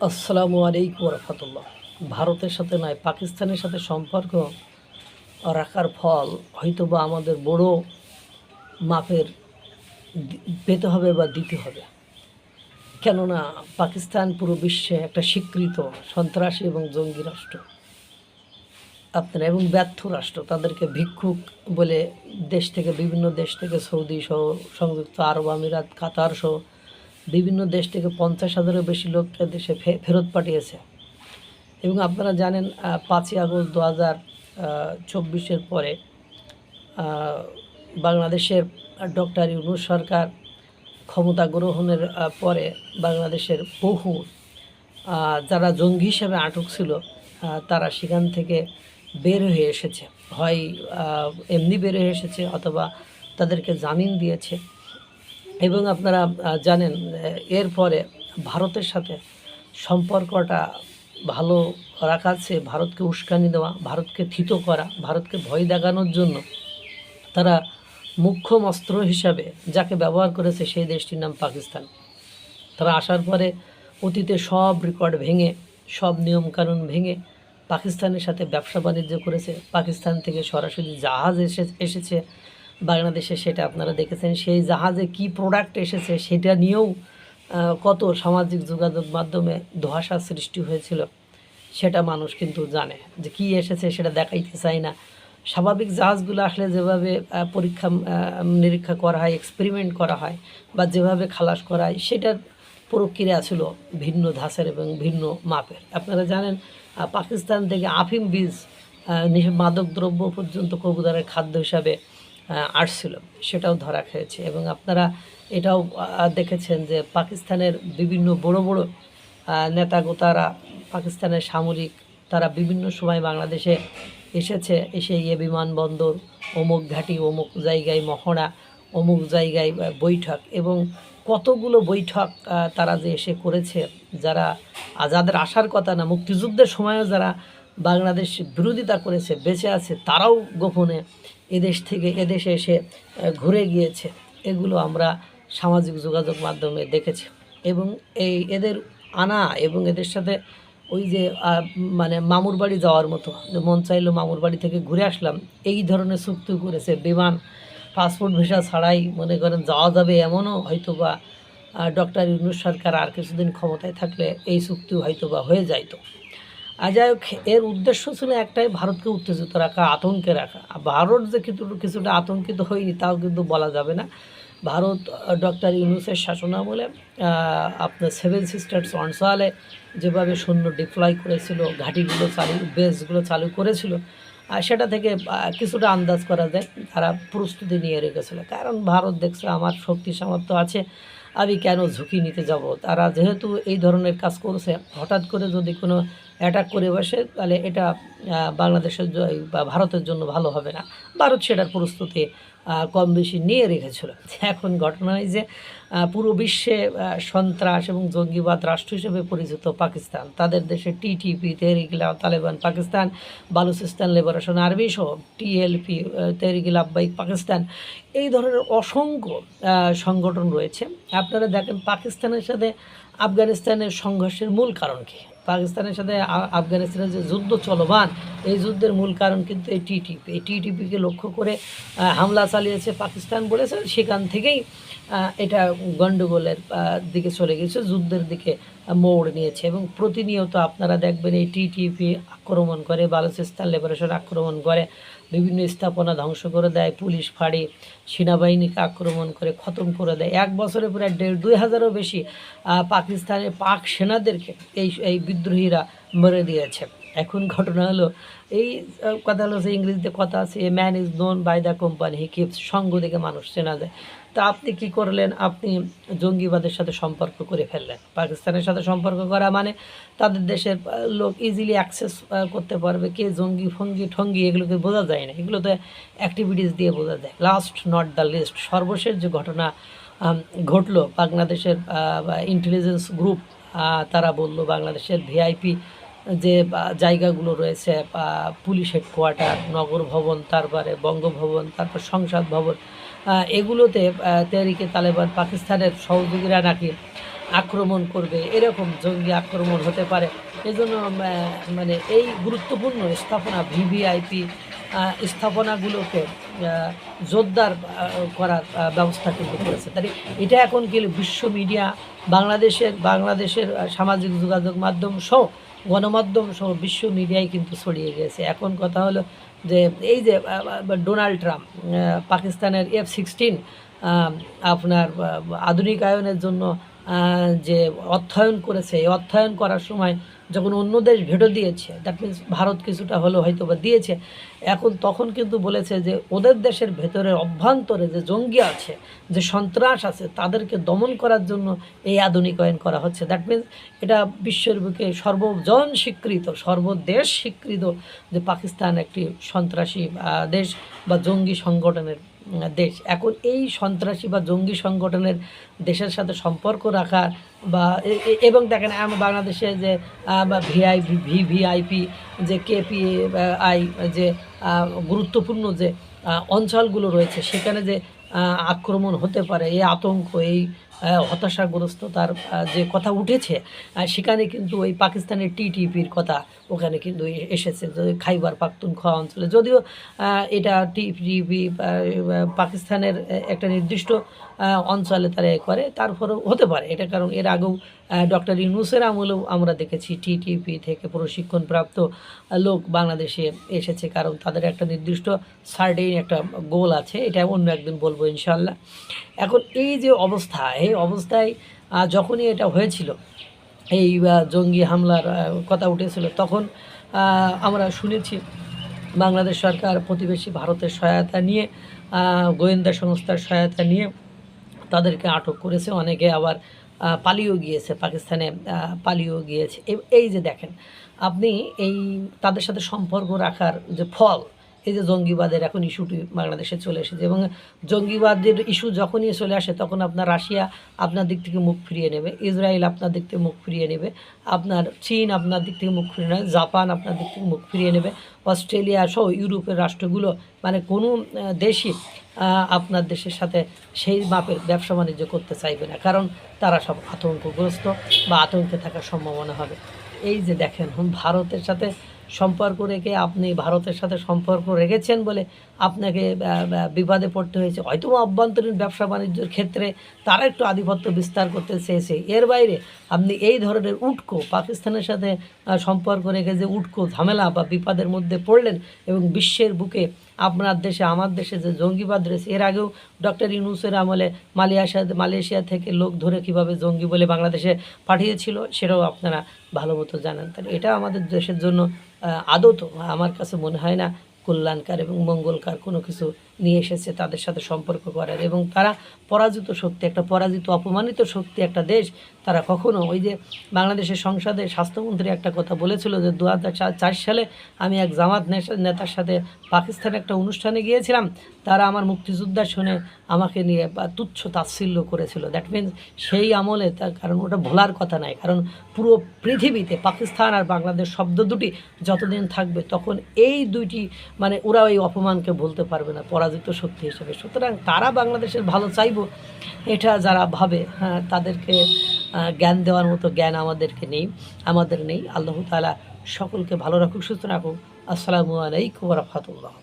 আসসালামু আলাইকুম রহমতুল্লাহ। ভারতের সাথে নয়, পাকিস্তানের সাথে সম্পর্ক রাখার ফল হয়তোবা আমাদের বড় মাপের পেতে হবে বা দিতে হবে। কেননা পাকিস্তান পুরো বিশ্বে একটা স্বীকৃত সন্ত্রাসী এবং জঙ্গি রাষ্ট্র আপনার এবং ব্যর্থ রাষ্ট্র। তাদেরকে ভিক্ষুক বলে বিভিন্ন দেশ থেকে সৌদি সহ, সংযুক্ত আরব আমিরাত, কাতার সহ বিভিন্ন দেশ থেকে 50,000-এরও বেশি লোককে দেশে ফেরত পাঠিয়েছে। এবং আপনারা জানেন 5ই আগস্ট 2024-এর পরে বাংলাদেশের ডক্টর ইউনূস সরকার ক্ষমতা গ্রহণের পরে বাংলাদেশের বহু যারা জঙ্গি হিসেবে আটক ছিল তারা সেখান থেকে বের হয়ে এসেছে। হয় এমনি বের হয়ে এসেছে অথবা তাদেরকে জামিন দিয়েছে। এবং আপনারা জানেন এরপরে ভারতের সাথে সম্পর্কটা ভালো রাখাচ্ছে, ভারতকে উস্কানি দেওয়া, ভারতকে থিতো করা, ভারতকে ভয় দেখানোর জন্য তারা মুখ্যম অস্ত্র হিসাবে যাকে ব্যবহার করেছে সেই দেশটির নাম পাকিস্তান। তারা আসার পরে অতীতে সব রেকর্ড ভেঙে, সব নিয়মকানুন ভেঙে পাকিস্তানের সাথে ব্যবসা বাণিজ্য করেছে। পাকিস্তান থেকে সরাসরি জাহাজ এসেছে বাংলাদেশে, সেটা আপনারা দেখেছেন। সেই জাহাজে কি প্রোডাক্ট এসেছে সেটা নিয়েও কত সামাজিক যোগাযোগ মাধ্যমে ধোঁয়াশা সৃষ্টি হয়েছিল, সেটা মানুষ কিন্তু জানে। যে কি এসেছে সেটা দেখাইতে চায় না। স্বাভাবিক জাহাজগুলো আসলে যেভাবে পরীক্ষা নিরীক্ষা করা হয়, এক্সপেরিমেন্ট করা হয় বা যেভাবে খালাস করা হয়, সেটার প্রক্রিয়া ছিল ভিন্ন ধাঁচের এবং ভিন্ন মাপের। আপনারা জানেন পাকিস্তান থেকে আফিম বীজ, মাদকদ্রব্য পর্যন্ত কবুতরের খাদ্য হিসাবে আসছিল, সেটাও ধরা খেয়েছে। এবং আপনারা এটাও দেখেছেন যে পাকিস্তানের বিভিন্ন বড় বড় নেতাগোতারা, পাকিস্তানের সামরিক, তারা বিভিন্ন সময় বাংলাদেশে এসে বিমানবন্দর, অমুক ঘাঁটি, অমুক জায়গায় মহড়া, অমুক জায়গায় বৈঠক, এবং কতগুলো বৈঠক তারা যে এসে করেছে। যাদের আসার কথা না, মুক্তিযুদ্ধের সময়ও যারা বাংলাদেশ বিরোধিতা করেছে, বেঁচে আছে, তারাও গোপনে এদেশে এসে ঘুরে গিয়েছে। এগুলো আমরা সামাজিক যোগাযোগ মাধ্যমে দেখেছি। এবং এদের আনা এবং এদের সাথে ওই যে মানে মামুর বাড়ি যাওয়ার মতো, মন চাইলো মামুর বাড়ি থেকে ঘুরে আসলাম, এই ধরনের চুক্তি করেছে। বিমান, পাসপোর্ট, ভিসা ছাড়াই মনে করেন যাওয়া যাবে, এমনও হয়তো বা ডক্টর ইউনূস সরকার আর কিছুদিন ক্ষমতায় থাকলে এই চুক্তিও হয়তো বা হয়ে যাইতো। যাই হোক, এর উদ্দেশ্য ছিল একটাই, ভারতকে উত্তেজিত রাখা, আতঙ্কে রাখা। ভারত যে কিছুটা আতঙ্কিত হয়নি তাও কিন্তু বলা যাবে না। ভারত ডক্টর ইউনূসের শাসনামলে আপনার 7 সিস্টার্স অঞ্চলে যেভাবে সৈন্য ডিপ্লয় করেছিল, ঘাঁটিগুলো বেসগুলো চালু করেছিল, সেটা থেকে কিছুটা আন্দাজ করা যায় তারা প্রস্তুতি নিয়ে রেখেছিল। কারণ ভারত দেখছে আমার শক্তি সামর্থ্য আছে, আমি কেন ঝুঁকি নিতে যাব। তারা যেহেতু এই ধরনের কাজ করছে, হঠাৎ করে যদি কোনো অ্যাটাক করে বসে, তাহলে এটা বাংলাদেশের বা ভারতের জন্য ভালো হবে না। ভারত সেটার প্রস্তুতি কম বেশি নিয়ে রেখেছিল। এখন ঘটনা হয় যে পুরো বিশ্বে সন্ত্রাস এবং জঙ্গিবাদ রাষ্ট্র হিসেবে পরিচিত পাকিস্তান, তাদের দেশে TTP, Tehrik Taliban Pakistan, Balochistan liberation army সহ টিএলপি, তেহরিক লাব্বাইক পাকিস্তান, এই ধরনের অসংখ্য সংগঠন রয়েছে। আপনারা দেখেন পাকিস্তানের সাথে আফগানিস্তানের সংঘর্ষের মূল কারণ কী? পাকিস্তানের সাথে আফগানিস্তানের যে যুদ্ধ চলমান, এই যুদ্ধের মূল কারণ কিন্তু এই টিটিপিকে লক্ষ্য করে হামলা চালিয়েছে পাকিস্তান বলেছে। সেখান থেকেই এটা গণ্ডগোলের দিকে চলে গেছে, যুদ্ধের দিকে মোড় নিয়েছে। এবং প্রতিনিয়ত আপনারা দেখবেন এই টিটিপি আক্রমণ করে, বালুচিস্তান লিবারেশন আক্রমণ করে, বিভিন্ন স্থাপনা ধ্বংস করে দেয়, পুলিশ ফাঁড়ি, সেনাবাহিনীকে আক্রমণ করে খতম করে দেয়। এক বছরে প্রায় 1,500-2,000-এরও বেশি পাকিস্তানের পাক সেনাদেরকে এই বিদ্রোহীরা মেরে দিয়েছে। এখন ঘটনা হলো এই কথা হলো যে ইংরেজিতে কথা আছে, a man is known by the company he keeps. সঙ্গ থেকে মানুষ চেনা যায়। তা আপনি কি করলেন? আপনি জঙ্গিবাদের সাথে সম্পর্ক করে ফেললেন। পাকিস্তানের সাথে সম্পর্ক করা মানে তাদের দেশের লোক ইজিলি অ্যাক্সেস করতে পারবে। কে জঙ্গি ঠঙ্গি এগুলোকে বোঝা যায় না, এগুলোতে অ্যাক্টিভিটিস দিয়ে বোঝা যায়। লাস্ট নট দ্য লিস্ট, সর্বশেষ যে ঘটনা ঘটলো, বাংলাদেশের ইন্টেলিজেন্স গ্রুপ তারা বলল বাংলাদেশের ভিআইপি যে জায়গাগুলো রয়েছে, পুলিশ হেডকোয়ার্টার, নগর ভবন, তারপরে বঙ্গভবন, তারপর সংসদ ভবন, এগুলোতে তেহরিকে তালেবান পাকিস্তানের সহযোগীরা নাকি আক্রমণ করবে, এরকম জঙ্গি আক্রমণ হতে পারে। এজন্য মানে এই গুরুত্বপূর্ণ স্থাপনা ভিভিআইপি স্থাপনাগুলোকে জোরদার করার ব্যবস্থা কিন্তু করেছে। তাই এটা এখন কি বিশ্ব মিডিয়া, বাংলাদেশের সামাজিক যোগাযোগ মাধ্যম সহ গণমাধ্যম সহ বিশ্ব মিডিয়ায় কিন্তু ছড়িয়ে গিয়েছে। এখন কথা হলো যে এই যে ডোনাল্ড ট্রাম্প পাকিস্তানের F-16 আপনার আধুনিকায়নের জন্য যে অর্থায়ন করেছে, এই অর্থায়ন করার সময় যখন অন্য দেশ ভেটো দিয়েছে, দ্যাট মিনস ভারত কিছুটা হলেও হয়তো বা দিয়েছে, এখন তখন কিন্তু বলেছে যে ওদের দেশের ভেতরে অভ্যন্তরে যে জঙ্গি আছে, যে সন্ত্রাস আছে, তাদেরকে দমন করার জন্য এই আধুনিকায়ন করা হচ্ছে। দ্যাট মিনস এটা বিশ্বের বুকে সর্বজন স্বীকৃত, সর্বদেশ স্বীকৃত যে পাকিস্তান একটি সন্ত্রাসী দেশ বা জঙ্গি সংগঠনের দেশ। এখন এই সন্ত্রাসী বা জঙ্গি সংগঠনের দেশের সাথে সম্পর্ক রাখার বা এবং দেখেন বাংলাদেশে যে ভিভিআইপি যে কেপিআই যে গুরুত্বপূর্ণ যে অঞ্চলগুলো রয়েছে, সেখানে যে আক্রমণ হতে পারে, এই আতঙ্ক, এই হতাশাগ্রস্ততার যে কথা উঠেছে, সেখানে কিন্তু ওই পাকিস্তানের টিটিপির কথা ওখানে কিন্তু এসেছে, যে খাইবার পাখতুনখোয়া অঞ্চলে। যদিও এটা টিটিপি পাকিস্তানের একটা নির্দিষ্ট অঞ্চলে তারা করে, তারপরেও হতে পারে এটা, কারণ এর আগেও ডক্টর ইউনূসের আমলেও আমরা দেখেছি টিটিপি থেকে প্রশিক্ষণপ্রাপ্ত লোক বাংলাদেশে এসেছে, কারণ তাদের একটা নির্দিষ্ট সার্টেইন একটা গোল আছে। এটা অন্য একদিন বলবো ইনশাল্লাহ। এখন এই যে অবস্থা, এই অবস্থায় যখনই এটা হয়েছিল, এই জঙ্গি হামলার কথা উঠেছিল, তখন আমরা শুনেছি বাংলাদেশ সরকার প্রতিবেশী ভারতের সহায়তা নিয়ে, গোয়েন্দা সংস্থার সহায়তা নিয়ে তাদেরকে আটক করেছে। অনেকে আবার পালিয়েও গিয়েছে, পাকিস্তানে পালিয়েও গিয়েছে। এই যে দেখেন আপনি, এই তাদের সাথে সম্পর্ক রাখার যে ফল, এই যে জঙ্গিবাদের এখন ইস্যুটি বাংলাদেশে চলে এসেছে, এবং জঙ্গিবাদের ইস্যু যখনই চলে আসে তখন আপনার রাশিয়া আপনার দিক থেকে মুখ ফিরিয়ে নেবে, ইসরায়েল আপনার দিক থেকে মুখ ফিরিয়ে নেবে, আপনার চীন আপনার দিক থেকে মুখ ফিরিয়ে নেবে, জাপান আপনার দিক থেকে মুখ ফিরিয়ে নেবে, অস্ট্রেলিয়া সহ ইউরোপের রাষ্ট্রগুলো, মানে কোনো দেশই আপনার দেশের সাথে সেই মাপের ব্যবসা বাণিজ্য করতে চাইবে না, কারণ তারা সব আতঙ্কগ্রস্ত বা আতঙ্কে থাকার সম্ভাবনা হবে। এই যে দেখেন ভারতের সাথে সম্পর্ক রেখে, আপনি ভারতের সাথে সম্পর্ক রেখেছেন বলে আপনাকে বিবাদে পড়তে হয়েছে। হয়তো অভ্যন্তরীণ ব্যবসা বাণিজ্যের ক্ষেত্রে তারা একটু আধিপত্য বিস্তার করতে চেয়েছে, এর বাইরে আপনি এই ধরনের উটকো পাকিস্তানের সাথে সম্পর্ক রেখে যে উটকো ঝামেলা বা বিপদের মধ্যে পড়লেন, এবং বিশ্বের বুকে আপনার দেশে আমার দেশে যে জঙ্গিবাদ রয়েছে, এর আগেও ডক্টর ইউনূসের আমলে মালয়েশিয়া থেকে লোক ধরে কিভাবে জঙ্গি বলে বাংলাদেশে পাঠিয়েছিল, সেটাও আপনারা ভালো মতো জানেন। তাহলে এটা আমাদের দেশের জন্য আদত আমার কাছে মনে হয় না কল্যাণকার এবং মঙ্গলকার কোনো কিছু নিয়ে এসেছে তাদের সাথে সম্পর্ক করার। এবং তারা পরাজিত শক্তি, একটা পরাজিত অপমানিত শক্তি একটা দেশ, তারা কখনো, ওই যে বাংলাদেশের সংসদে স্বাস্থ্যমন্ত্রী একটা কথা বলেছিল যে 2004 সালে আমি এক জামাত নেতার সাথে পাকিস্তানে একটা অনুষ্ঠানে গিয়েছিলাম, তারা আমার মুক্তিযোদ্ধা শুনে আমাকে নিয়ে তুচ্ছ তাচ্ছিল্য করেছিল। দ্যাট মিনস সেই আমলে তার, কারণ ওটা ভোলার কথা নয়, কারণ পুরো পৃথিবীতে পাকিস্তান আর বাংলাদেশ শব্দ দুটি যতদিন থাকবে তখন এই দুইটি, মানে ওরা এই অপমানকে ভুলতে পারবে না পরাজিত শক্তি হিসেবে। সুতরাং তারা বাংলাদেশের ভালো চাইব, এটা যারা ভাবে, হ্যাঁ, তাদেরকে জ্ঞান দেওয়ার মতো জ্ঞান আমাদের নেই। আল্লাহ তাআলা সকলকে ভালো রাখুক, সুস্থ রাখুক। আসসালামু আলাইকুম ওয়া রাহমাতুল্লাহ।